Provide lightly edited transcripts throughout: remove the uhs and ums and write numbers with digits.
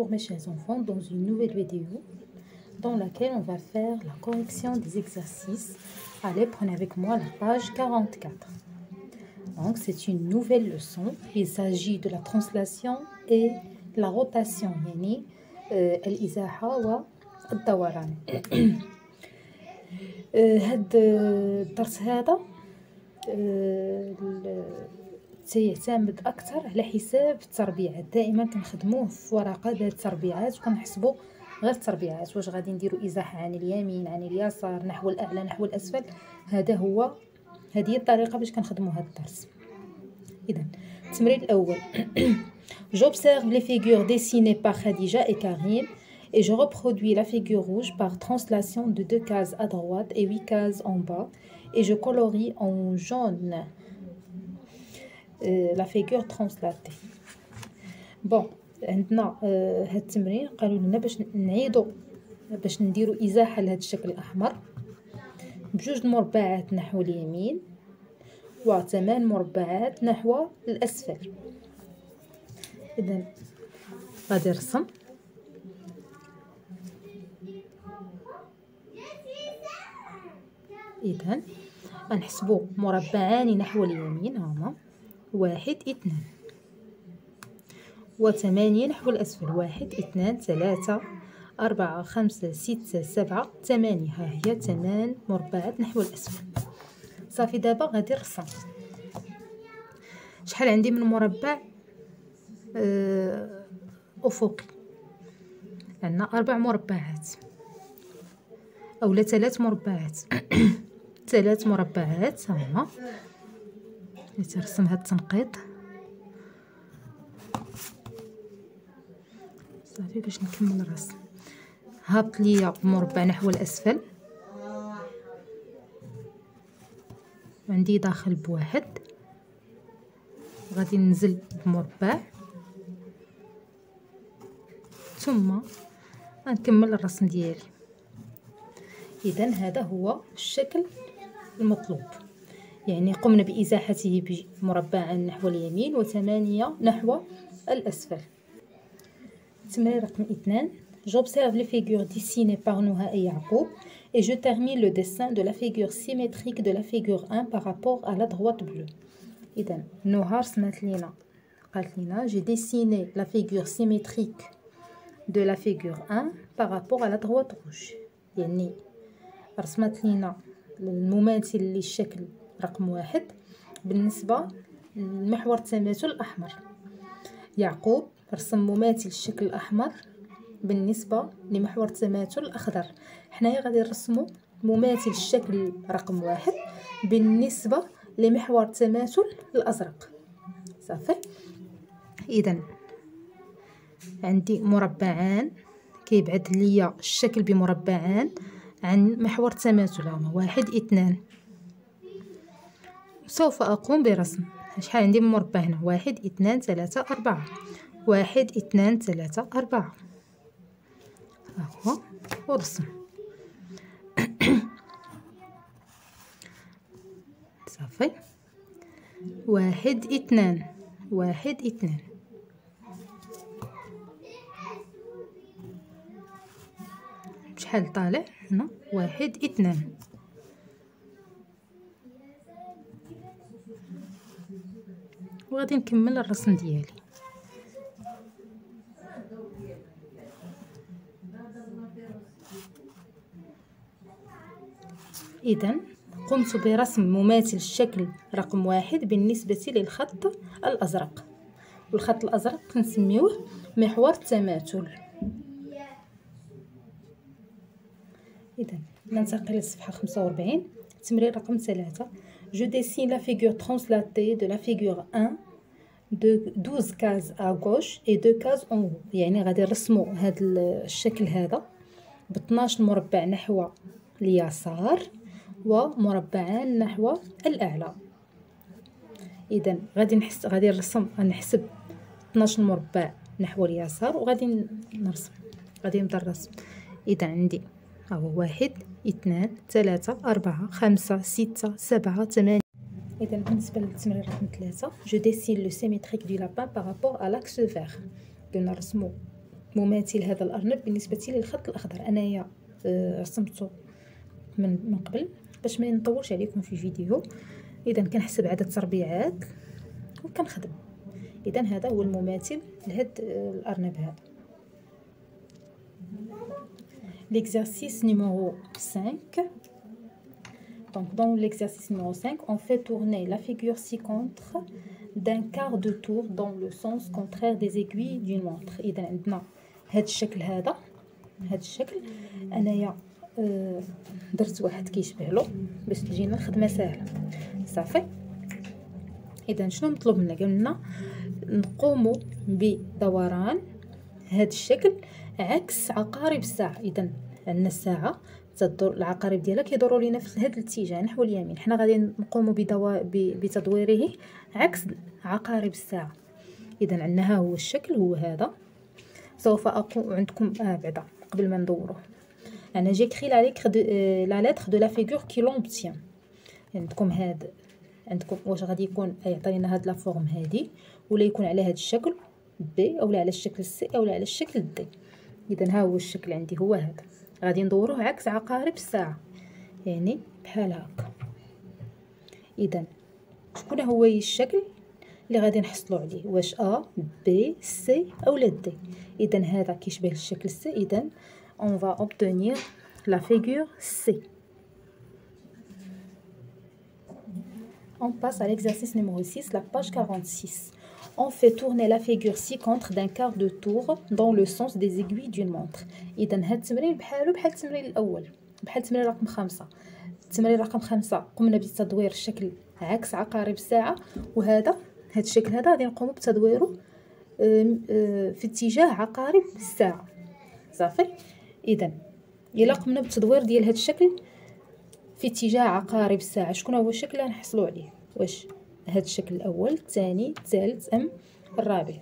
Bonjour mes chers enfants, dans une nouvelle vidéo dans laquelle on va faire la correction des exercices. Allez, prenez avec moi la page 44. Donc c'est une nouvelle leçon. Il s'agit de la translation et la rotation, يعني الإزاحة والدوران. هذا الدرس هذا سيعتمد اكثر على حساب التربيعات. دائما كنخدموه في ورقه ذات تربيعات وكنحسبوا غير التربيعات، واش غادي نديروا ازاحه عن اليمين عن اليسار نحو الاعلى نحو الاسفل. هذه هي الطريقه باش كنخدموا هذا الدرس. اذا التمرين الاول j'observe les figures dessinées par Khadija et Karim et je reproduis la figure rouge par translation de 2 cases à droite et 8 cases en bas et je colorie en jaune la figure translatée. بون عندنا هاد التمرين قالوا لنا باش نعيدوا باش نديروا ازاحه لهذا الشكل الاحمر بجوج مربعات نحو اليمين و8 مربعات نحو الاسفل. اذا غادي نرسم اذا غنحسبوا مربعان نحو اليمين هما 1 2 و8 نحو الأسفل 1 2 3 4 5 6 7 8. ها هي 8 مربعات نحو الأسفل. صافي دابا غادي نرسم. شحال عندي من مربع أفقي؟ عندنا 4 مربعات أولا 3 مربعات 3 مربعات هما. نرسم هاد التنقيط صافي باش نكمل الرسم. هابط ليا مربع نحو الاسفل، عندي داخل بواحد، غادي ننزل بمربع ثم غنكمل الرسم ديالي. اذا هذا هو الشكل المطلوب، يعني قمنا بإزاحته بمربع نحو اليمين و8 نحو الأسفل. التمرين رقم 2 j'observe les figures dessinées par Nouha et Yacoub et je termine le dessin de la figure symétrique de la figure 1 par rapport à la droite bleue. إذا نوها رسمت لينا قالت لينا j'ai dessiné la figure symétrique de la figure 1 par rapport à la droite rouge، يعني رسمت لينا المماثل للشكل رقم 1 بالنسبة لمحور التماثل الأحمر. يعقوب رسم مماثل الشكل الأحمر بالنسبة لمحور التماثل الأخضر. حنايا غادي نرسمو مماثل الشكل رقم 1 بالنسبة لمحور التماثل الأزرق. صافي. إذا عندي مربعان كيبعد ليا الشكل بمربعان عن محور التماثل هما 1 2. سوف أقوم برسم. شحال عندي من مربع هنا؟ 1 2 3 4 1 2 3 4. ها هو ورسم. صافي 1 2 1 2. شحال طالع هنا؟ 1 2. وغادي نكمل الرسم ديالي. إذا قمت برسم مماثل الشكل رقم 1 بالنسبة للخط الأزرق، والخط الأزرق كنسميوه محور التماثل. إذا ننتقل للصفحة 45. تمرين رقم 3 je dessine la figure translatée de la figure 1 de 12 cases à gauche et 2 cases en haut. يعني غادي نرسمو هذا الشكل هذا ب 12 مربع نحو اليسار ومربعان نحو الأعلى. إذا غادي نحسب 12 مربع نحو اليسار وغادي نرسم، غادي نبدا الرسم. إذا عندي ها هو 1 2 3 4 5 6 7 8. إذا بالنسبة للتمرين رقم 3 je dessine le symétrique du lapin par rapport à l'axe vert. قلنا نرسمو مماثل هذا الارنب بالنسبه للخط الاخضر. انايا رسمته من قبل باش ما نطولش عليكم في فيديو. اذا كنحسب عدد تربيعات وكنخدم. اذا هذا هو المماثل لهذا الارنب هذا. L'exercice numéro 5. Donc dans l'exercice numéro 5, on fait tourner la figure ci-contre d'un quart de tour dans le sens contraire des aiguilles d'une montre. إذا عندنا هذا الشكل هذا الشكل. أنايا درت واحد كيشبه له باش تجينا الخدمة سهلة صافي. إذا شنو مطلوب منا؟ قلنا نقوم بدوران هذا الشكل عكس عقارب الساعة. إذا عندنا الساعة تدور، العقارب ديالها كيدوروا لينا في هذا الاتجاه نحو اليمين. حنا غادي نقوم بتدويره عكس عقارب الساعة. إذا عندنا ها هو الشكل هو هذا. سوف أقوم عندكم بعدا قبل ما ندوره. أنا جيكري لا لتر دو لا فيغور كي لونبتيان. عندكم هذا، عندكم واش غادي يكون يعطينا هاد لا فورم هادي، ولا يكون على هذا الشكل بي، اولا على الشكل سي، اولا على الشكل دي. اذا ها هو الشكل عندي هو هذا. غادي ندوروه عكس عقارب الساعه، يعني بحال هكا. اذا شكون هو الشكل اللي غادي نحصلوا عليه؟ واش ا بي سي اولا دي؟ اذا هذا كيشبه الشكل سي. اذا on va obtenir la figure C. On passe à l'exercice numéro 6, la page 46. On fait tourner la figure ci-contre d'un quart de tour dans le sens des aiguilles d'une montre. إذا هاد التمرين بحال التمرين الأول، بحال التمرين رقم 5. التمرين رقم 5 قمنا بتدوير الشكل عكس عقارب الساعة، وهذا الشكل هذا غادي نقوموا بتدويره في اتجاه عقارب الساعة صافي. إذا إلا قمنا بالتدوير ديال هاد الشكل في اتجاه عقارب الساعة، شكون هو الشكل اللي غنحصلوا عليه؟ واش هذا الشكل الاول، الثاني، الثالث ام الرابع؟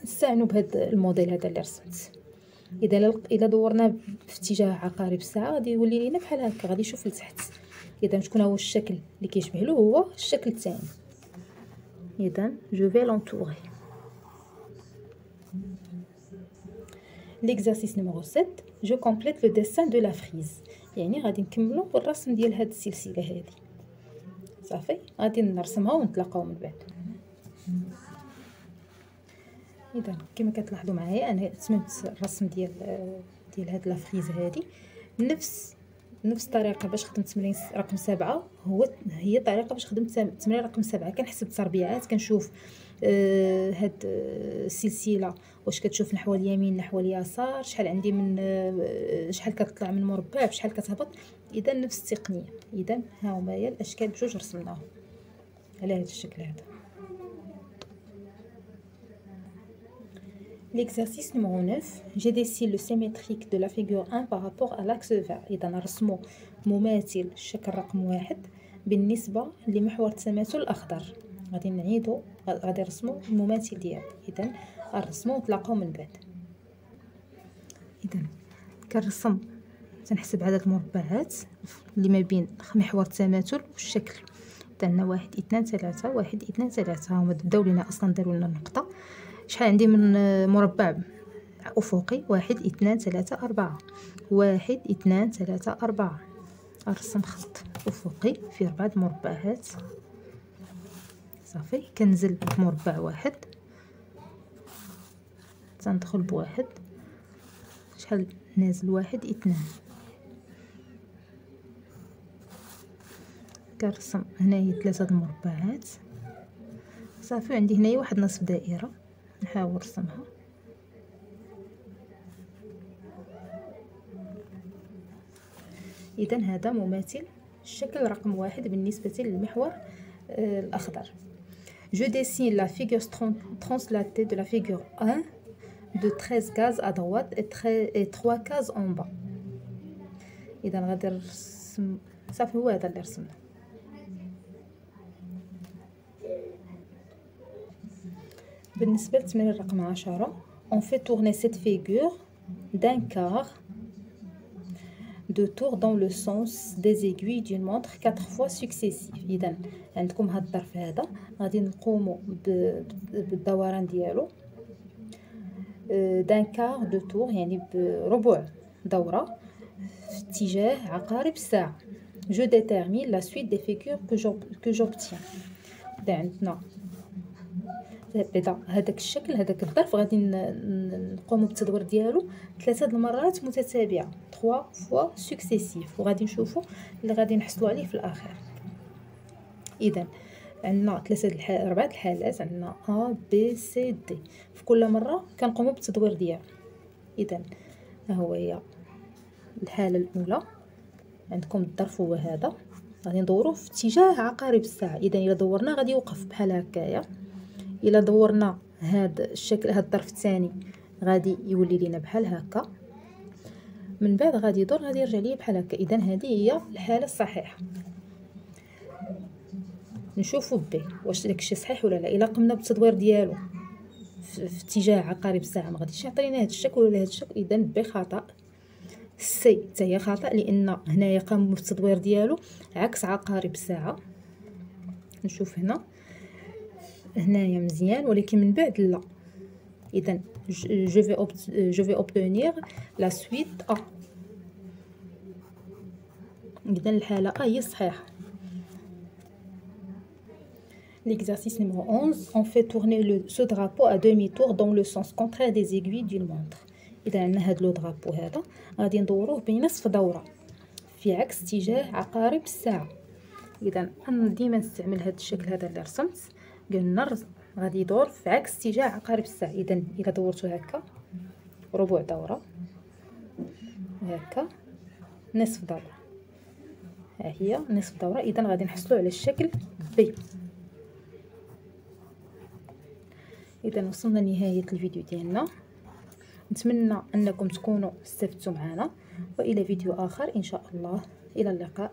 نستعنوا بهذا الموديل هذا اللي رسمت. اذا دورنا في اتجاه عقارب الساعه غادي يولي لينا بحال هكا، غادي يشوف لتحت. اذا شكون هو الشكل اللي كيشبه له؟ هو الشكل الثاني. اذا جو في لونطوري. L'exercice numéro 7, je complète le dessin de la frise. يعني غادي نكملوا بالرسم ديال هاد السلسله هذه صافي. غادي نرسمها ونتلاقاو من بعد. اذا كما كتلاحظوا معايا انا تممت الرسم ديال هاد لافريز هذه. نفس الطريقه باش خدمت تمرين رقم 7 هي الطريقه باش خدمت تمرين رقم 7. كنحسب التربيعات، كنشوف هاد السلسله واش كتشوف نحو اليمين نحو اليسار، شحال عندي من شحال كتطلع من مربع بشحال كتهبط. اذا نفس التقنيه. اذا ها هما هي الاشكال بجوج رسمناهم على هذا الشكل هذا. L'exercice numéro 9, je dessine le symétrique de la figure 1 par rapport à l'axe vert. إذا نرسمو مماثل الشكل رقم 1 بالنسبة لمحور التماثل الأخضر. غادي نعيدو، غادي نرسمو المماثل ديالو. إذا نرسمو ونتلاقاو من بعد. إذا كنرسم، تنحسب عدد المربعات اللي ما بين محور التماثل والشكل. عندنا 1 2 3 1 2 3. هما بداو لينا اصلا، داروا لنا النقطه. شحال عندي من مربع افقي؟ 1 2 3 4. 1 2 3 4. ارسم خط افقي في 4 مربعات صافي. كنزل بمربع واحد، تندخل بواحد، شحال نازل؟ 1 2. كنرسم هنايا 3 المربعات صافي. عندي هنايا واحد نصف دائره، نحاول نرسمها. اذا هذا مماثل الشكل رقم 1 بالنسبه للمحور الاخضر. Je dessine la figure translatée de la figure 1 de 13 cases à droite et 3 cases en bas. اذا غادي نرسم صافي. هو هذا اللي رسمنا. بالنسبة للتمرين رقم 10، on fait tourner cette figure d'un quart de tour dans le sens des aiguilles d'une montre 4 fois successifs. إذا عندكم هاد الظرف هذا غادي نقوموا بالدوران ديالو دان كار دو تور، يعني بربع دورة في اتجاه عقارب الساعة. جو ديتيرمين لا سويت دي فيغور كو جوبتيان. إذا عندنا هذاك الشكل، هذاك الظرف، غادي نقوموا بالتدوير ديالو 3 المرات متتابعه، 3 فوا سكسيسيف، وغادي نشوفوا اللي غادي نحصلوا عليه في الاخر. اذا عندنا 4 الحالات، عندنا ا بي سي دي، في كل مره كنقوموا بالتدوير ديالو. اذا ها هو هي الحاله الاولى، عندكم الظرف هو هذا، غادي ندوروه في اتجاه عقارب الساعه. اذا الا دورنا غادي يوقف بحال هكايا، الا دورنا هذا الشكل، هذا الظرف الثاني، غادي يولي لينا بحال هكا، من بعد غادي يدور، غادي يرجع ليا بحال هكا. اذا هذه هي الحاله الصحيحه. نشوفوا بي واش داكشي صحيح ولا لا. الا قمنا بالتدوير ديالو في اتجاه عقارب الساعه ما غاديش يعطينا هذا الشكل ولا هذا الشكل، اذا بي خطا. سي حتى هي خطا، لان هنايا قام بالتدوير ديالو عكس عقارب الساعه. نشوف هنايا مزيان، ولكن من بعد لا. اذا je vais obtenir la suite A. اذا الحاله A هي الصحيحه. L'exercice numéro 11, on fait tourner ce drapeau à demi-tour dans le sens contraire des aiguilles d'une montre. إذا عندنا هاد لو درابو هذا غادي ندوروه بنصف دورة في عكس اتجاه عقارب الساعة. إذا أنا ديما نستعمل هاد الشكل هذا اللي رسمت، قلنا غادي يدور في عكس اتجاه عقارب الساعة. إذا إلا دورتو هكا ربع دورة، هكا نصف دورة، ها هي نصف دورة. إذا غادي نحصلوا على الشكل بي. إذا وصلنا لنهاية الفيديو ديالنا، نتمنى أنكم تكونوا استفدتوا معنا، وإلى فيديو آخر إن شاء الله. إلى اللقاء.